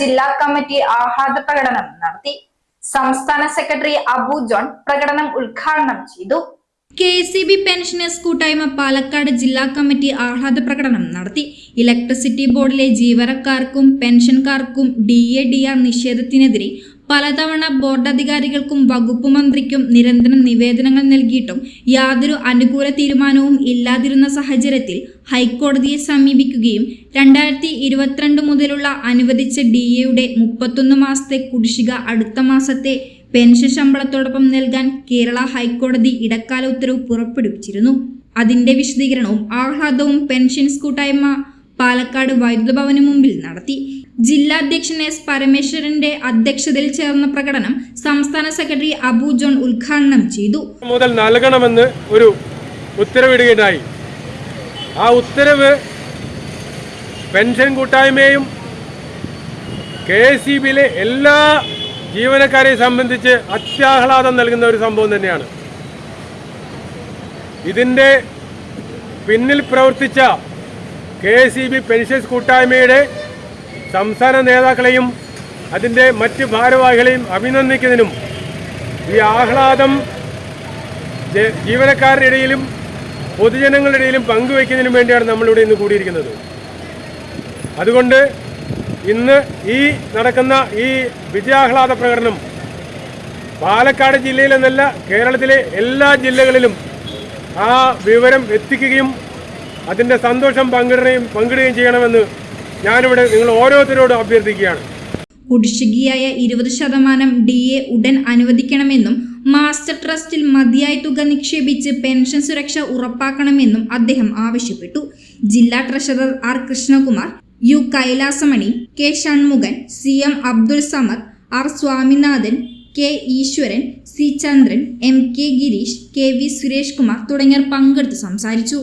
ജില്ലാ കമ്മിറ്റി ആഹ്ലാദ പ്രകടനം നടത്തി. സംസ്ഥാന സെക്രട്ടറി അബു ജോൺ പ്രകടനം ഉദ്ഘാടനം ചെയ്തു. KCB പെൻഷനേഴ്സ് കൂട്ടായ്മ പാലക്കാട് ജില്ലാ കമ്മിറ്റി ആഹ്ലാദ പ്രകടനം നടത്തി. ഇലക്ട്രിസിറ്റി ബോർഡിലെ ജീവനക്കാർക്കും പെൻഷൻകാർക്കും DA/DR നിഷേധത്തിനെതിരെ പലതവണ ബോർഡ് അധികാരികൾക്കും വകുപ്പ് മന്ത്രിക്കും നിരന്തരം നിവേദനങ്ങൾ നൽകിയിട്ടും യാതൊരു അനുകൂല തീരുമാനവും ഇല്ലാതിരുന്ന സാഹചര്യത്തിൽ ഹൈക്കോടതിയെ സമീപിക്കുകയും 2022 മുതലുള്ള അനുവദിച്ച DA-യുടെ 31 മാസത്തെ കുടിശ്ശിക അടുത്ത മാസത്തെ പെൻഷൻ ശമ്പളത്തോടൊപ്പം നൽകാൻ കേരള ഹൈക്കോടതി ഇടക്കാല ഉത്തരവ് പുറപ്പെടുവിച്ചിരുന്നു. അതിന്റെ വിശദീകരണവും ആഹ്ലാദവും പെൻഷൻസ് കൂട്ടായ്മ പാലക്കാട് വൈദ്യുത ഭവന് മുമ്പിൽ നടത്തി. ജില്ലാ അധ്യക്ഷൻ S. പരമേശ്വരന്റെ അധ്യക്ഷതയിൽ ചേർന്ന പ്രകടനം സംസ്ഥാന സെക്രട്ടറി അബു ജോൺ ഉദ്ഘാടനം ചെയ്തു. മുതൽ നൽകണമെന്ന് ഒരു ഉത്തരവിടുകയുണ്ടായി. ആ ഉത്തരവ് പെൻഷൻ കൂട്ടായ്മയും KCB-യിലെ എല്ലാ ജീവനക്കാരെയും സംബന്ധിച്ച് അത്യാഹ്ലാദം നൽകുന്ന ഒരു സംഭവം തന്നെയാണ്. ഇതിൻ്റെ പിന്നിൽ പ്രവർത്തിച്ച KCB പെൻഷൻസ് കൂട്ടായ്മയുടെ സംസ്ഥാന നേതാക്കളെയും അതിൻ്റെ മറ്റ് ഭാരവാഹികളെയും അഭിനന്ദിക്കുന്നതിനും ഈ ആഹ്ലാദം ജീവനക്കാരുടെ ഇടയിലും പൊതുജനങ്ങളുടെ ഇടയിലും പങ്കുവയ്ക്കുന്നതിനും വേണ്ടിയാണ് നമ്മളിവിടെ ഇന്ന് കൂടിയിരിക്കുന്നത്. അതുകൊണ്ട് ഇന്ന് ഈ നടക്കുന്ന ഈ വിജയാഹ്ലാദ പ്രകടനം പാലക്കാട് ജില്ലയിലെന്നല്ല കേരളത്തിലെ എല്ലാ ജില്ലകളിലും ആ വിവരം എത്തിക്കുകയും അതിൻ്റെ സന്തോഷം പങ്കിടുകയും ചെയ്യണമെന്ന് ഞാനിവിടെ നിങ്ങൾ ഓരോരുത്തരോടും അഭ്യർത്ഥിക്കുകയാണ്. കുടിശ്ശികയായ 20% DA ഉടൻ അനുവദിക്കണമെന്നും മാസ്റ്റർ ട്രസ്റ്റിൽ മതിയായ തുക നിക്ഷേപിച്ച് പെൻഷൻ സുരക്ഷ ഉറപ്പാക്കണമെന്നും അദ്ദേഹം ആവശ്യപ്പെട്ടു. ജില്ലാ treasurer R. Krishnakumar, U. കൈലാസമണി, K. Shanmughan, CM. Abdul Samad, R. Swaminathan, K. ഈശ്വരൻ, C. ചന്ദ്രൻ, M. K. Girish, K. V. Suresh Kumar തുടങ്ങിയവർ പങ്കെടുത്ത് സംസാരിച്ചു.